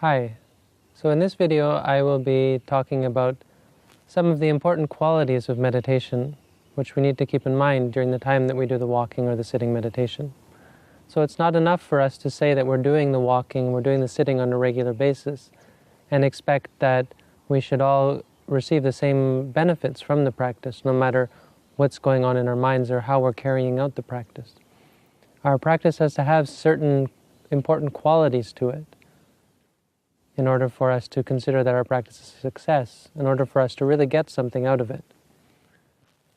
Hi. So in this video I will be talking about some of the important qualities of meditation which we need to keep in mind during the time that we do the walking or the sitting meditation. So it's not enough for us to say that we're doing the walking, we're doing the sitting on a regular basis and expect that we should all receive the same benefits from the practice no matter what's going on in our minds or how we're carrying out the practice. Our practice has to have certain important qualities to it in order for us to consider that our practice is a success, in order for us to really get something out of it.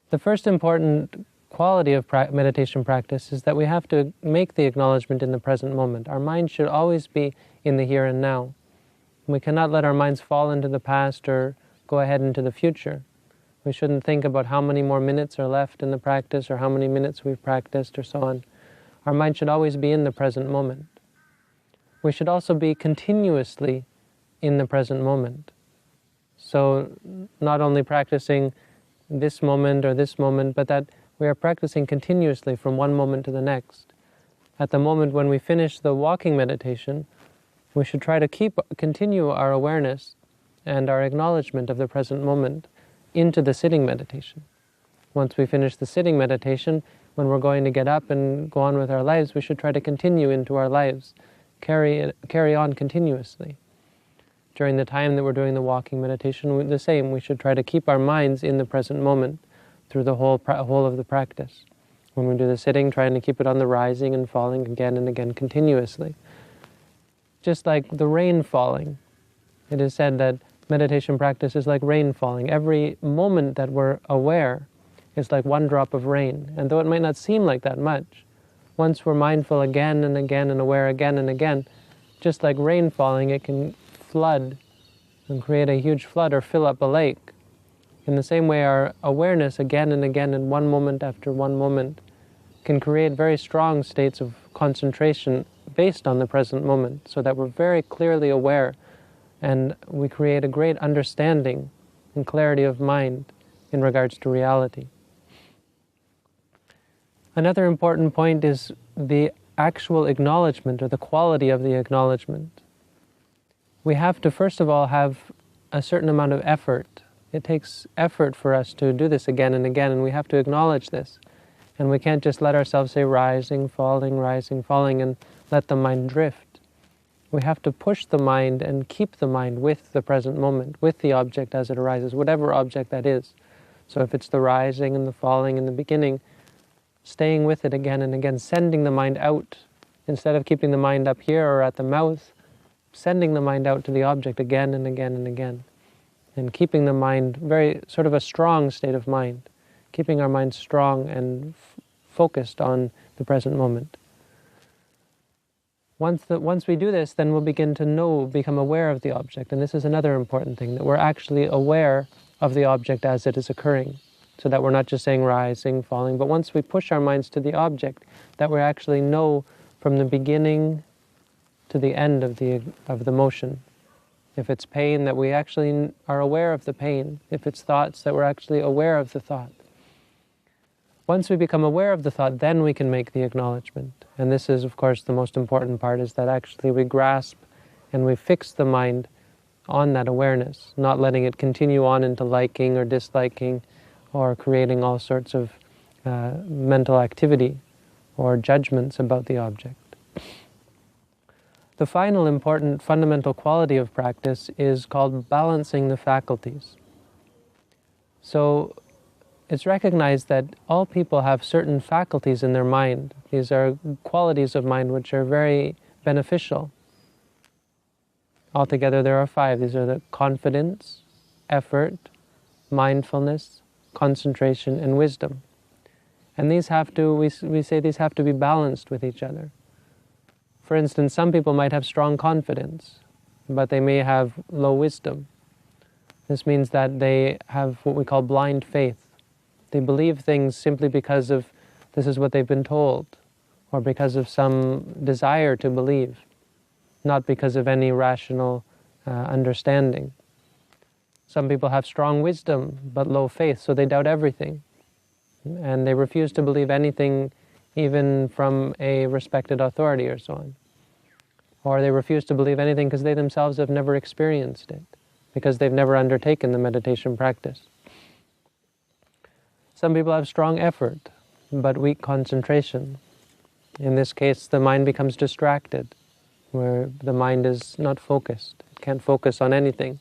The first important quality of meditation practice is that we have to make the acknowledgement in the present moment. Our mind should always be in the here and now. We cannot let our minds fall into the past or go ahead into the future. We shouldn't think about how many more minutes are left in the practice or how many minutes we've practiced or so on. Our mind should always be in the present moment. We should also be continuously in the present moment. So not only practicing this moment, but that we are practicing continuously from one moment to the next. At the moment when we finish the walking meditation, we should try to continue our awareness and our acknowledgement of the present moment into the sitting meditation. Once we finish the sitting meditation, when we're going to get up and go on with our lives, we should try to continue into our lives, carry on continuously. During the time that we're doing the walking meditation, the same, we should try to keep our minds in the present moment through the whole of the practice. When we do the sitting, trying to keep it on the rising and falling again and again continuously. Just like the rain falling. It is said that meditation practice is like rain falling. Every moment that we're aware is like one drop of rain. And though it might not seem like that much, once we're mindful again and again and aware again and again, just like rain falling, it can flood and create a huge flood or fill up a lake. In the same way, our awareness again and again in one moment after one moment can create very strong states of concentration based on the present moment, so that we're very clearly aware and we create a great understanding and clarity of mind in regards to reality. Another important point is the actual acknowledgement or the quality of the acknowledgement. We have to first of all have a certain amount of effort. It takes effort for us to do this again and again, and we have to acknowledge this. And we can't just let ourselves say rising, falling, and let the mind drift. We have to push the mind and keep the mind with the present moment, with the object as it arises, whatever object that is. So if it's the rising and the falling in the beginning, staying with it again and again, sending the mind out, instead of keeping the mind up here or at the mouth, sending the mind out to the object again and again and again, and keeping the mind very sort of a strong state of mind, keeping our mind strong and focused on the present moment. Once we do this, then we'll begin to become aware of the object. And this is another important thing, that we're actually aware of the object as it is occurring, so that we're not just saying rising, falling, but once we push our minds to the object, that we actually know from the beginning to the end of the motion. If it's pain, that we actually are aware of the pain. If it's thoughts, that we're actually aware of the thought. Once we become aware of the thought, then we can make the acknowledgement. And this is, of course, the most important part, is that actually we grasp and we fix the mind on that awareness, not letting it continue on into liking or disliking or creating all sorts of mental activity or judgments about the object. The final important fundamental quality of practice is called balancing the faculties. So it's recognized that all people have certain faculties in their mind. These are qualities of mind which are very beneficial. Altogether there are 5. These are the confidence, effort, mindfulness, concentration, and wisdom. And these have to, we say these have to be balanced with each other. For instance, some people might have strong confidence, but they may have low wisdom. This means that they have what we call blind faith. They believe things simply because of this is what they've been told, or because of some desire to believe, not because of any rational understanding. Some people have strong wisdom, but low faith, so they doubt everything. And they refuse to believe anything, even from a respected authority or so on. or they refuse to believe anything because they themselves have never experienced it, because they've never undertaken the meditation practice. Some people have strong effort, but weak concentration. In this case, the mind becomes distracted, where the mind is not focused. It can't focus on anything.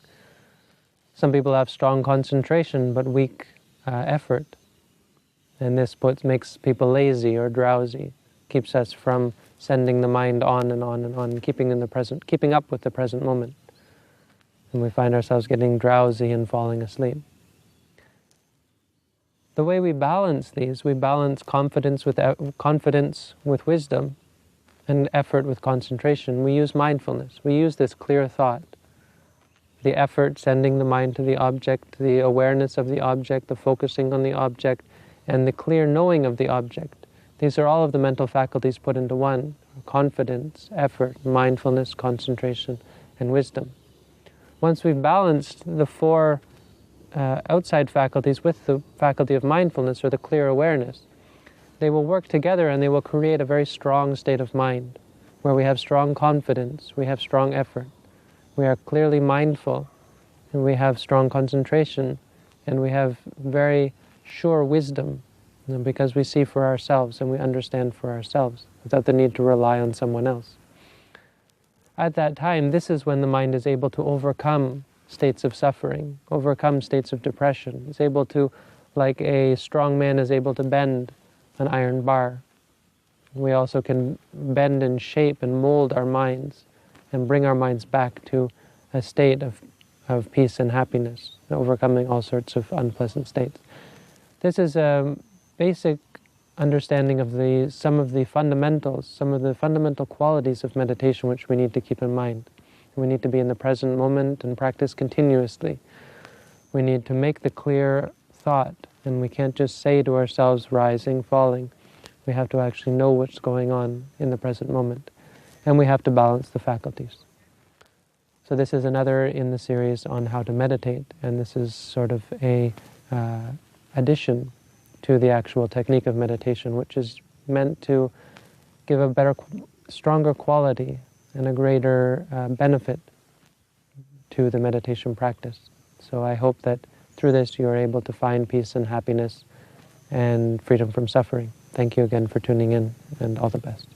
Some people have strong concentration, but weak effort. And this makes people lazy or drowsy, keeps us from sending the mind on and on and on, keeping up with the present moment. And we find ourselves getting drowsy and falling asleep. The way we balance these, we balance confidence with wisdom and effort with concentration. We use mindfulness. We use this clear thought. The effort, sending the mind to the object, the awareness of the object, the focusing on the object, and the clear knowing of the object. These are all of the mental faculties put into one: confidence, effort, mindfulness, concentration, and wisdom. Once we've balanced the four outside faculties with the faculty of mindfulness, or the clear awareness, they will work together and they will create a very strong state of mind, where we have strong confidence, we have strong effort, we are clearly mindful, and we have strong concentration, and we have very sure wisdom, because we see for ourselves and we understand for ourselves without the need to rely on someone else. At that time, this is when the mind is able to overcome states of suffering, overcome states of depression. It's able to, like a strong man is able to bend an iron bar. We also can bend and shape and mold our minds and bring our minds back to a state of peace and happiness, overcoming all sorts of unpleasant states. This is a basic understanding of some of the fundamental qualities of meditation which we need to keep in mind. We need to be in the present moment and practice continuously. We need to make the clear thought, and we can't just say to ourselves, rising, falling. We have to actually know what's going on in the present moment. And we have to balance the faculties. So this is another in the series on how to meditate, and this is sort of a addition to the actual technique of meditation, which is meant to give a better, stronger quality and a greater benefit to the meditation practice. So I hope that through this you are able to find peace and happiness and freedom from suffering. Thank you again for tuning in, and all the best.